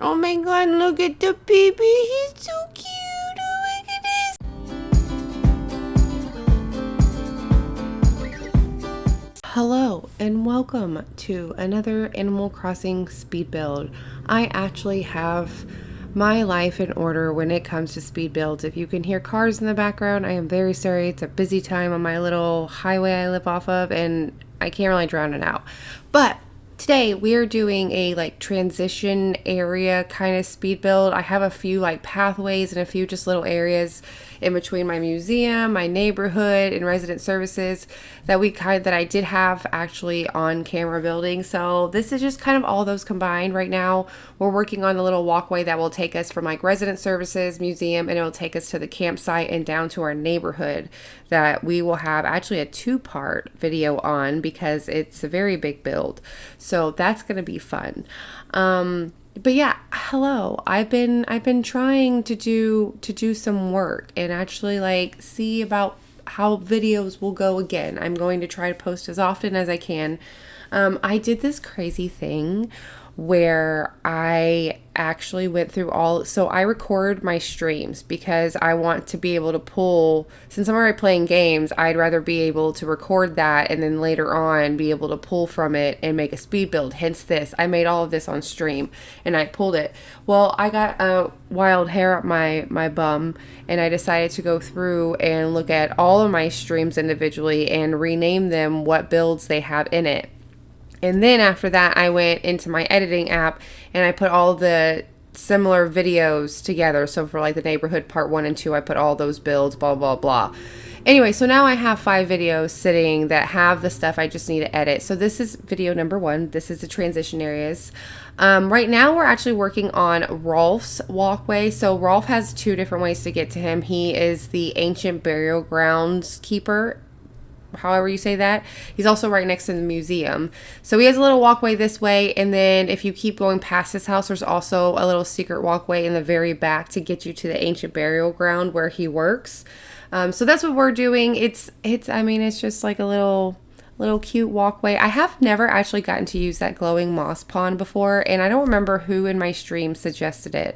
Oh my god, look at the baby. He's so cute. Oh my goodness. Hello and welcome to another Animal Crossing speed build. I actually have my life in order when it comes to speed builds. If you can hear cars in the background, I am very sorry. It's a busy time on my little highway I live off of and I can't really drown it out. But today we are doing a transition area kind of speed build. I have a few pathways and a few just little areas in between my museum, my neighborhood, and resident services that I did have actually on camera building. So this is just kind of all those combined. Right now we're working on the little walkway that will take us from resident services, museum, and it will take us to the campsite and down to our neighborhood that we will have actually a 2-part video on because it's a very big build. So that's going to be fun. But yeah, hello. I've been trying to do some work and actually see about how videos will go again. I'm going to try to post as often as I can. I did this crazy thing where I actually went through so I record my streams because I want to be able to pull, since I'm already playing games, I'd rather be able to record that and then later on be able to pull from it and make a speed build. Hence this, I made all of this on stream and I pulled it. Well, I got a wild hair up my bum and I decided to go through and look at all of my streams individually and rename them what builds they have in it. And then after that, I went into my editing app and I put all the similar videos together. So for the neighborhood part 1 and 2, I put all those builds, blah, blah, blah. Anyway, so now I have 5 videos sitting that have the stuff I just need to edit. So this is video number 1. This is the transition areas. Right now we're actually working on Rolf's walkway. So Rolf has 2 different ways to get to him. He is the ancient burial grounds keeper, however you say that. He's also right next to the museum. So he has a little walkway this way, and then if you keep going past his house, there's also a little secret walkway in the very back to get you to the ancient burial ground where he works. So that's what we're doing. It's just like a little cute walkway. I have never actually gotten to use that glowing moss pond before, and I don't remember who in my stream suggested it.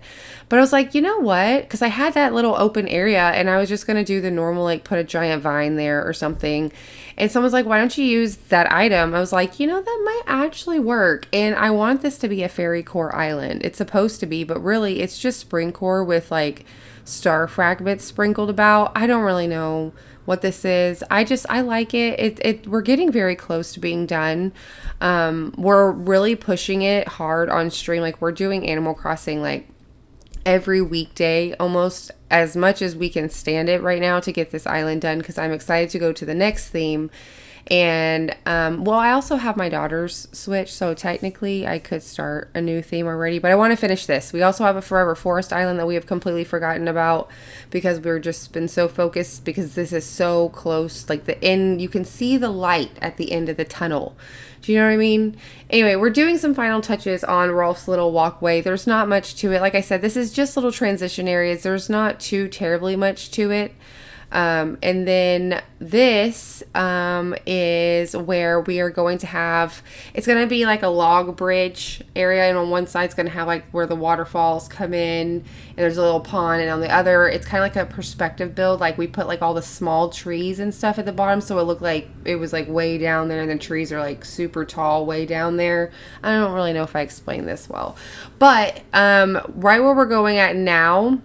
But I was like, you know what? Because I had that little open area, and I was just going to do the normal, put a giant vine there or something. And someone's like, why don't you use that item? I was like, that might actually work. And I want this to be a fairy core island. It's supposed to be, but really it's just spring core with star fragments sprinkled about. I don't really know what this is. I like it. We're getting very close to being done. We're really pushing it hard on stream. We're doing Animal Crossing every weekday, almost as much as we can stand it right now to get this island done, because I'm excited to go to the next theme. And I also have my daughter's Switch, so technically I could start a new theme already, but I want to finish this. We also have a Forever Forest Island that we have completely forgotten about because we're just been so focused, because this is so close, the end, you can see the light at the end of the tunnel. Do you know what I mean? Anyway, we're doing some final touches on Rolf's little walkway. There's not much to it. Like I said, this is just little transition areas. There's not too terribly much to it. And then this is where we are going to have, it's going to be a log bridge area, and on one side it's going to have where the waterfalls come in, and there's a little pond, and on the other it's kind of a perspective build. We put all the small trees and stuff at the bottom, so it looked like it was way down there, and the trees are super tall way down there. I don't really know if I explained this well, but right where we're going at now,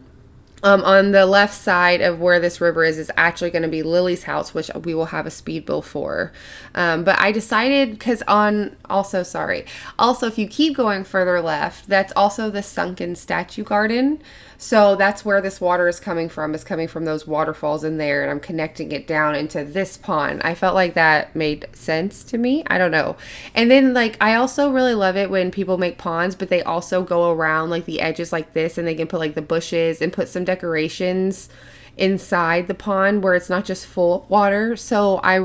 on the left side of where this river is actually going to be Lily's house, which we will have a speed build for. But I decided, because also if you keep going further left, that's also the sunken statue garden. So that's where this water is coming from. It's coming from those waterfalls in there, and I'm connecting it down into this pond. I felt like that made sense to me. I don't know. And then I also really love it when people make ponds, but they also go around the edges like this, and they can put the bushes and put some decorations inside the pond where it's not just full water. So I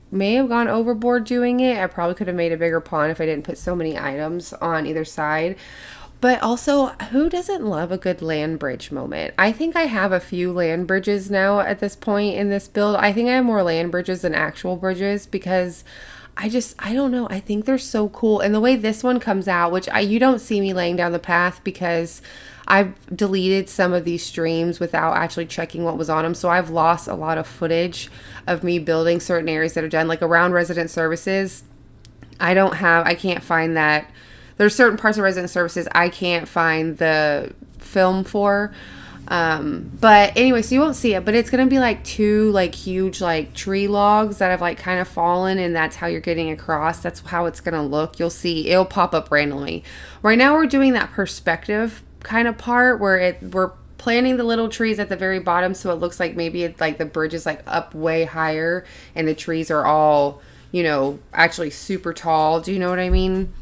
may have gone overboard doing it. I probably could have made a bigger pond if I didn't put so many items on either side. But also, who doesn't love a good land bridge moment? I think I have a few land bridges now at this point in this build. I think I have more land bridges than actual bridges because I don't know. I think they're so cool. And the way this one comes out, which you don't see me laying down the path because I've deleted some of these streams without actually checking what was on them. So I've lost a lot of footage of me building certain areas that are done, like around resident services. I can't find that. There's certain parts of resident services I can't find the film for. But anyway, so you won't see it, but it's going to be like two like huge like tree logs that have like kind of fallen, and that's how you're getting across. That's how it's going to look. You'll see it'll pop up randomly. Right now we're doing that perspective kind of part where we're planting the little trees at the very bottom, so it looks like maybe it's like the bridge is like up way higher and the trees are all, you know, actually super tall. Do you know what I mean?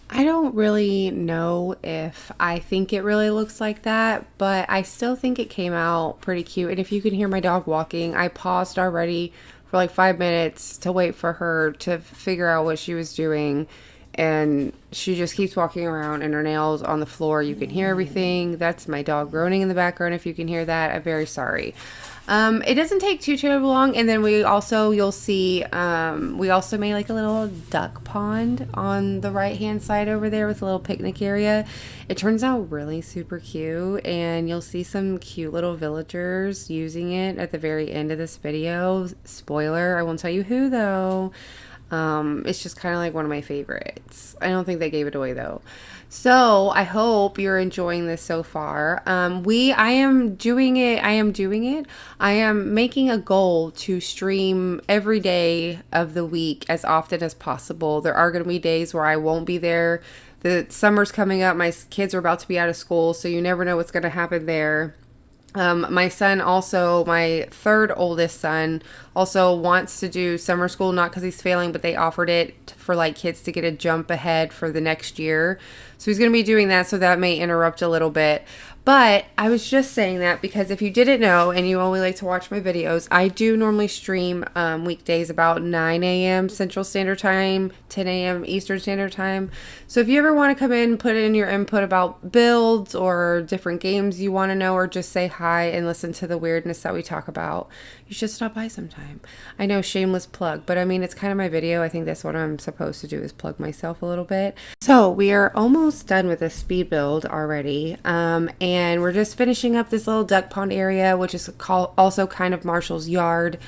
I don't really know if I think it really looks like that, but I still think it came out pretty cute. And if you can hear my dog walking, I paused already for like 5 minutes to wait for her to figure out what she was doing. And she just keeps walking around and her nails on the floor. You can hear everything. That's my dog groaning in the background. If you can hear that, I'm very sorry. It doesn't take too terribly long. And then you'll see, we also made like a little duck pond on the right hand side over there with a little picnic area. It turns out really super cute, and you'll see some cute little villagers using it at the very end of this video. Spoiler, I won't tell you who though. It's just kind of like one of my favorites. I don't think they gave it away though. So I hope you're enjoying this so far. I am doing it. I am making a goal to stream every day of the week as often as possible. There are going to be days where I won't be there. The summer's coming up. My kids are about to be out of school, so you never know what's going to happen there. My son also, my third oldest son, also wants to do summer school, not because he's failing, but they offered it for like kids to get a jump ahead for the next year. So he's going to be doing that, so that may interrupt a little bit. But I was just saying that because if you didn't know and you only like to watch my videos, I do normally stream weekdays about 9 a.m. Central Standard Time, 10 a.m. Eastern Standard Time. So if you ever want to come in, put in your input about builds or different games you want to know, or just say hi and listen to the weirdness that we talk about, you should stop by sometime. I know, shameless plug, but I mean, it's kind of my video. I think that's what I'm supposed to do, is plug myself a little bit. So we are almost done with this speed build already. And we're just finishing up this little duck pond area, which is also kind of Marshall's yard.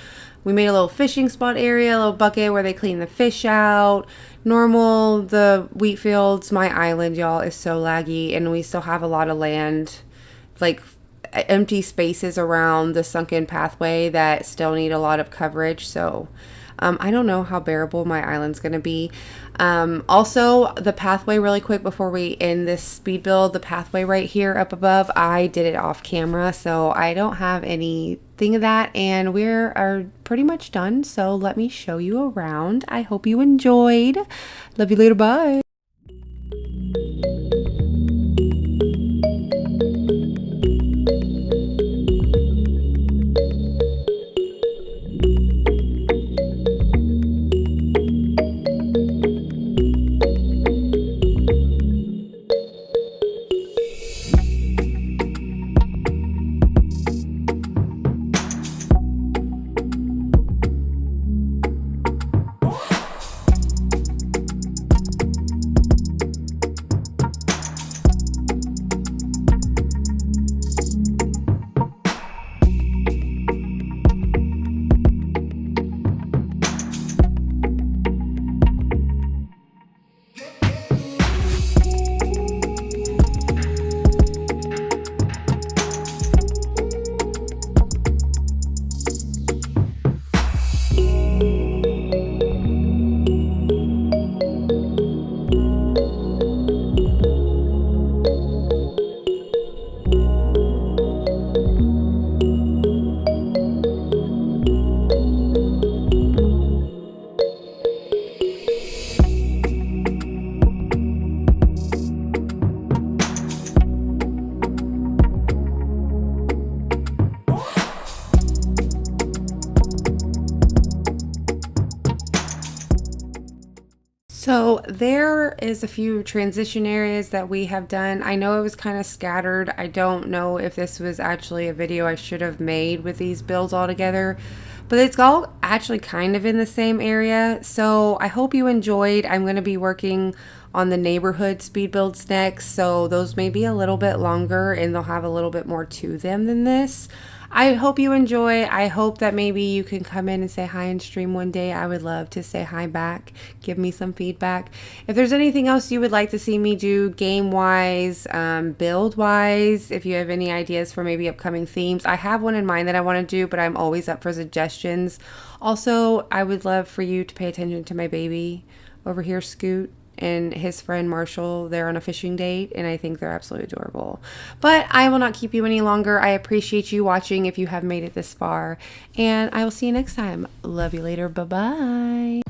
We made a little fishing spot area, a little bucket where they clean the fish out. Normal, the wheat fields, my island, y'all, is so laggy, and we still have a lot of land, like empty spaces around the sunken pathway that still need a lot of coverage. So I don't know how bearable my island's going to be. Also, the pathway, really quick before we end this speed build, the pathway right here up above, I did it off camera, so I don't have anything of that, and we are pretty much done. So let me show you around. I hope you enjoyed. Love you later. Bye. So there is a few transition areas that we have done. I know it was kind of scattered. I don't know if this was actually a video I should have made with these builds all together, but it's all actually kind of in the same area. So I hope you enjoyed. I'm going to be working on the neighborhood speed builds next, so those may be a little bit longer and they'll have a little bit more to them than this. I hope you enjoy. I hope that maybe you can come in and say hi and stream one day. I would love to say hi back. Give me some feedback. If there's anything else you would like to see me do game-wise, build-wise, if you have any ideas for maybe upcoming themes, I have one in mind that I want to do, but I'm always up for suggestions. Also, I would love for you to pay attention to my baby over here, Scoot, and his friend Marshall. They're on a fishing date, and I think they're absolutely adorable. But I will not keep you any longer. I appreciate you watching if you have made it this far, and I will see you next time. Love you later. Bye-bye.